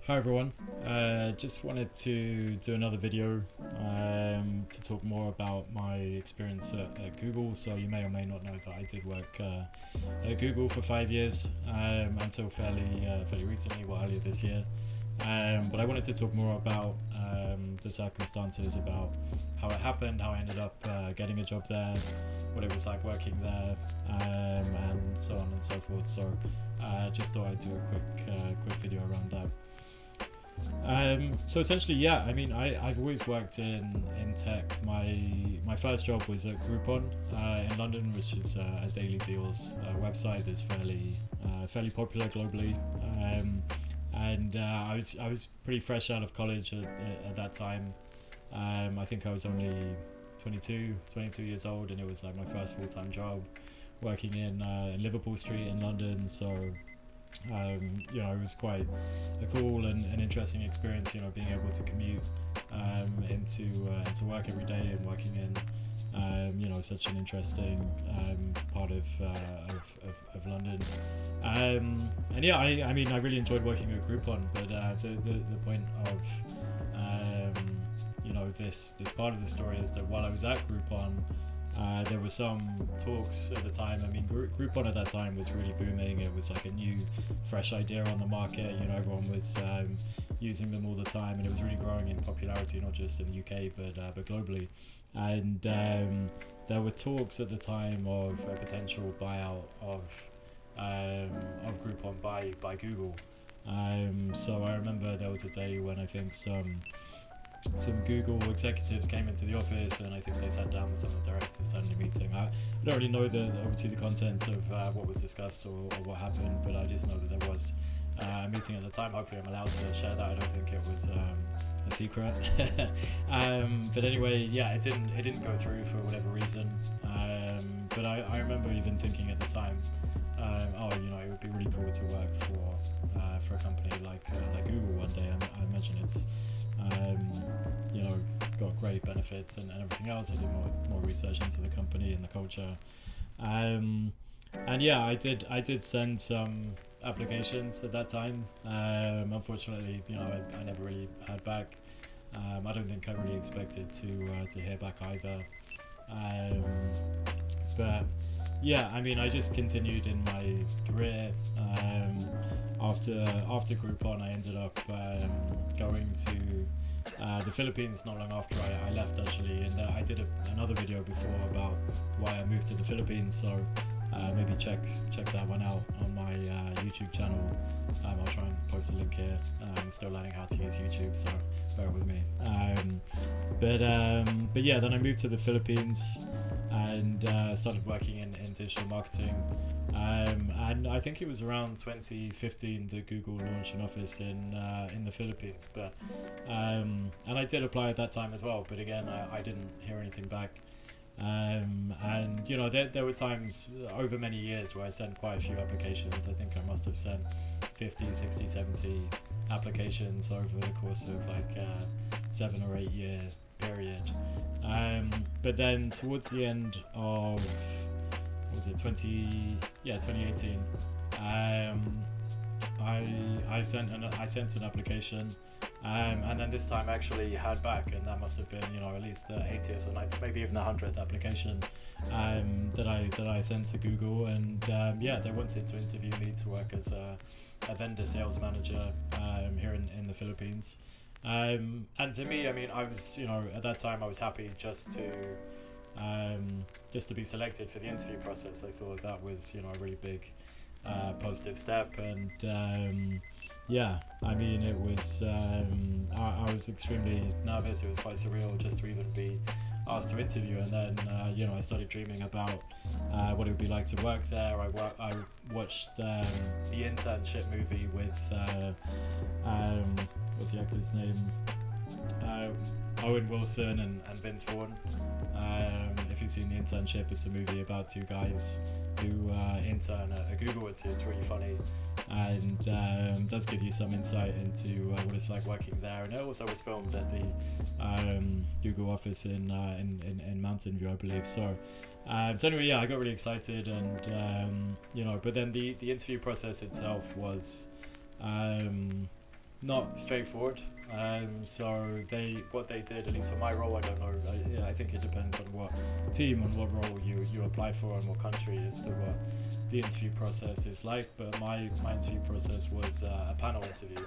Hi everyone. Just wanted to do another video to talk more about my experience at Google. So you may or may not know that I did work at Google for 5 years until fairly recently, well earlier this year. But I wanted to talk more about the circumstances, about how it happened, how I ended up getting a job there, what it was like working there, and so on and so forth. So just thought I'd do a quick video around that. So essentially, yeah, I mean, I've always worked in tech. My first job was at Groupon in London, which is a daily deals website that's fairly popular globally. And I was pretty fresh out of college at that time. I think I was only 22 years old, and it was like my first full-time job working in Liverpool Street in London. So it was quite a cool and interesting experience, being able to commute into work every day and working in such an interesting part of London. And yeah, I mean, I really enjoyed working at Groupon, but the point of this part of the story is that while I was at Groupon, there were some talks at the time. I mean, Groupon at that time was really booming. It was like a new, fresh idea on the market. Everyone was using them all the time, and it was really growing in popularity, not just in the UK but globally. And there were talks at the time of a potential buyout of Groupon by Google. So I remember there was a day when I think some Google executives came into the office, and I think they sat down with some of the directors and had a meeting. I don't really know obviously the contents of what was discussed or what happened, but I just know that there was a meeting at the time. Hopefully I'm allowed to share that. I don't think it was a secret. But anyway, yeah, it didn't go through for whatever reason. But I remember even thinking at the time, it would be really cool to work for a company like Google one day. I imagine it's got great benefits and everything else. I did more research into the company and the culture, and yeah, I did send some applications at that time. Unfortunately, I never really heard back. I don't think I really expected to hear back either. But yeah, I mean, I just continued in my career. After Groupon, I ended up going to the Philippines not long after I left, actually, and I did another video before about why I moved to the Philippines. So maybe check that one out on my YouTube channel. I'll try and post a link here. I'm still learning how to use YouTube, so bear with me. But yeah, then I moved to the Philippines and started working in digital marketing. And I think it was around 2015 that Google launched an office in the Philippines. But and I did apply at that time as well. But again, I didn't hear anything back. And there were times over many years where I sent quite a few applications. I think I must have sent 50, 60, 70 applications over the course of like 7 or 8 year period. But then towards the end of, what was it, 2018, I sent an application. And then this time I actually had back, and that must have been at least the 80th or 90th, maybe even the 100th application that I sent to Google. And they wanted to interview me to work as a vendor sales manager here in the Philippines. And to me, I mean, I was at that time I was happy just to be selected for the interview process. I thought that was a really big positive step. And yeah, I mean, it was I was extremely nervous. It was quite surreal just to even be asked to interview. And then I started dreaming about what it would be like to work there. I watched the Internship movie with what's the actor's name, Owen Wilson and Vince Vaughn. If you've seen The Internship, it's a movie about two guys who intern at Google. It's really funny, and does give you some insight into what it's like working there. And it also was filmed at the Google office in Mountain View, I believe. So anyway, yeah, I got really excited, and but then the interview process itself was not straightforward. So what they did, at least for my role, I don't know. Yeah, I think it depends on what team and what role you apply for and what country as to what the interview process is like. But my interview process was a panel interview.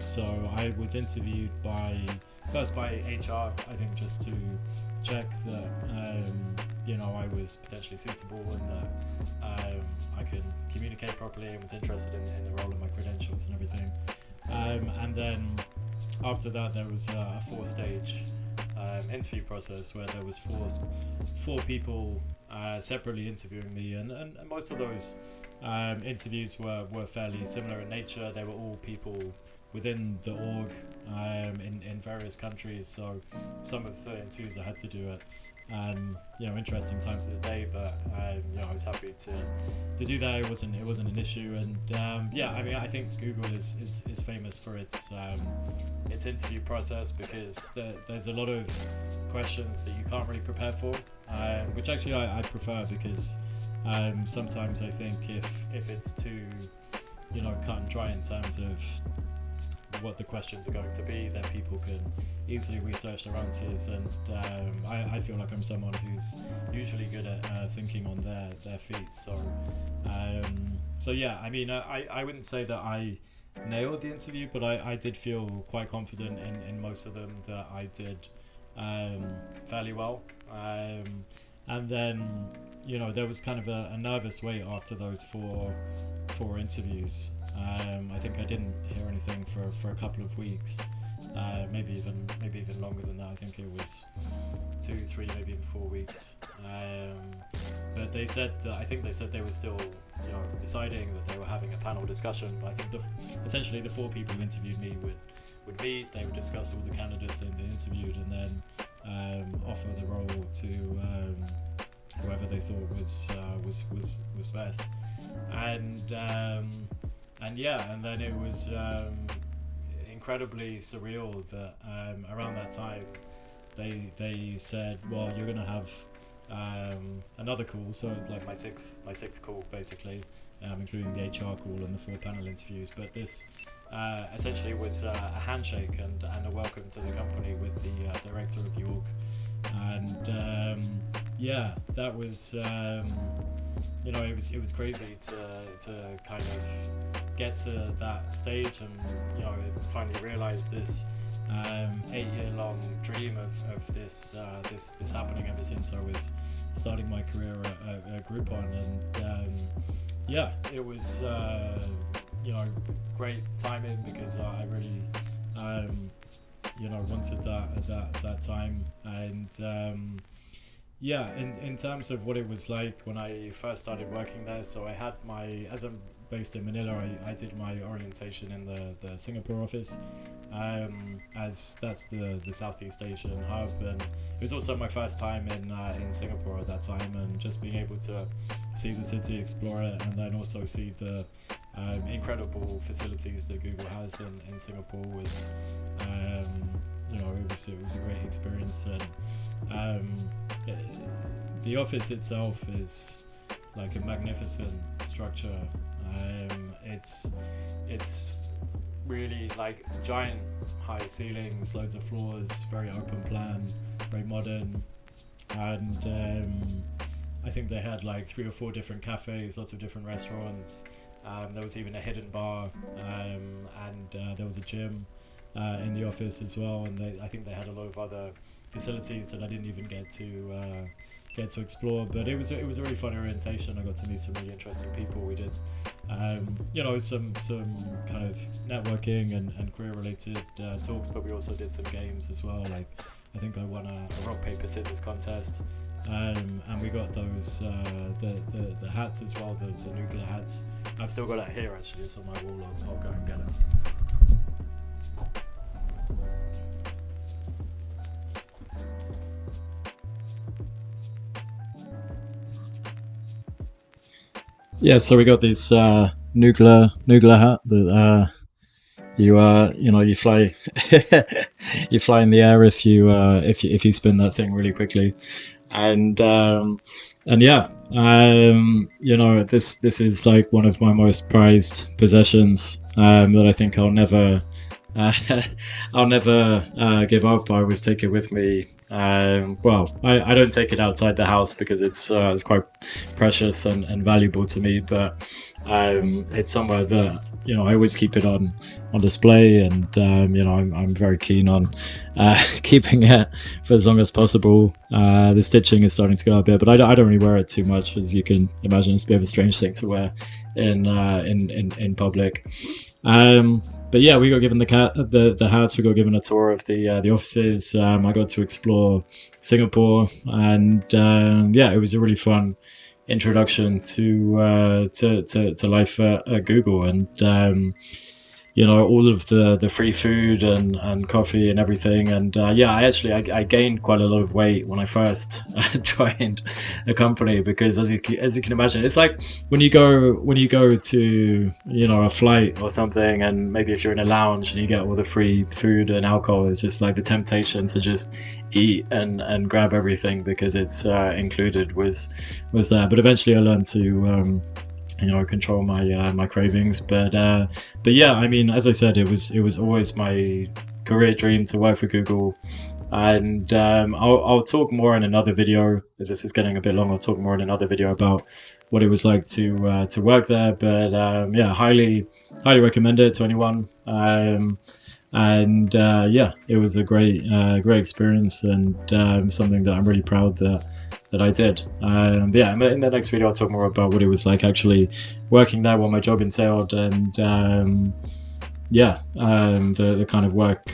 So I was interviewed first by HR, I think, just to check that I was potentially suitable and that I can communicate properly and was interested in the role and my credentials and everything. And then after that, there was a four-stage interview process where there was four people separately interviewing me, and most of those interviews were fairly similar in nature. They were all people within the org in various countries, so some of the interviews I had to do at interesting times of the day, but I was happy to do that. It wasn't an issue, and I think Google is famous for its interview process, because there's a lot of questions that you can't really prepare for, which actually I prefer, because sometimes I think if it's too cut and dry in terms of what the questions are going to be, then people can easily research their answers, and I feel like I'm someone who's usually good at thinking on their feet, so yeah, I wouldn't say that I nailed the interview, but I did feel quite confident in most of them, that I did fairly well, and then there was kind of a nervous wait after those four interviews. I think I didn't hear anything for a couple of weeks, maybe even longer than that. I think it was 2, 3, maybe even 4 weeks. But they said they were still deciding, that they were having a panel discussion. I think essentially the four people who interviewed me would meet. They would discuss all the candidates they interviewed, and then offer the role to whoever they thought was best. And then it was incredibly surreal that around that time they said, well, you're gonna have another call, so it's like my sixth call basically, including the HR call and the 4 panel interviews. But this essentially was a handshake and a welcome to the company with the director of the org, and that was it was crazy to kind of get to that stage, and finally realize this 8-year-long dream of this happening ever since I was starting my career at Groupon. And it was great timing, because I really wanted that at that time. And in terms of what it was like when I first started working there, so I had as I'm based in Manila, I did my orientation in the Singapore office, as that's the Southeast Asian hub, and it was also my first time in Singapore at that time, and just being able to see the city, explore it, and then also see the incredible facilities that Google has in Singapore was it was a great experience. And the office itself is like a magnificent structure. It's really like giant high ceilings, loads of floors, very open plan, very modern, and I think they had like 3 or 4 different cafes, lots of different restaurants. There was even a hidden bar, and there was a gym in the office as well, and I think they had a lot of other facilities that I didn't even get to explore. But it was a really fun orientation. I got to meet some really interesting people. We did some kind of networking and career related talks, but we also did some games as well. Like I think I won a rock paper scissors contest, and we got those the hats as well, the Noogler hats. I've still got it here actually, it's on my wall. I'll go and get it. Yeah, so we got this Noogler hat that you fly you fly in the air if you spin that thing really quickly, and And yeah, this is like one of my most prized possessions, that I think uh, I'll never give up. I always take it with me. Well, I don't take it outside the house because it's quite precious and valuable to me, but it's somewhere that I always keep it on display, and I'm very keen on keeping it for as long as possible. The stitching is starting to go a bit, but I don't really wear it too much, as you can imagine. It's a bit of a strange thing to wear in public. But yeah, we got given the hats. We got given a tour of the offices. I got to explore Singapore, and yeah, it was a really fun introduction to life at Google, and all of the free food and coffee and everything. And yeah, I gained quite a lot of weight when I first joined the company, because as you can imagine, it's like when you go to a flight or something, and maybe if you're in a lounge and you get all the free food and alcohol, it's just like the temptation to just eat and grab everything because it's included was there. But eventually I learned to control my cravings. But yeah, I mean, as I said, it was always my career dream to work for Google. And I'll talk more in another video, as this is getting a bit long. I'll talk more in another video about what it was like to work there. But yeah, highly recommend it to anyone. And yeah, it was a great experience, and something that I'm really proud that I did. But yeah, in the next video I'll talk more about what it was like actually working there, what my job entailed, and yeah, the kind of work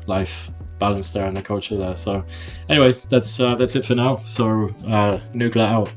life balance there and the culture there. So anyway, that's it for now. So Nugla out.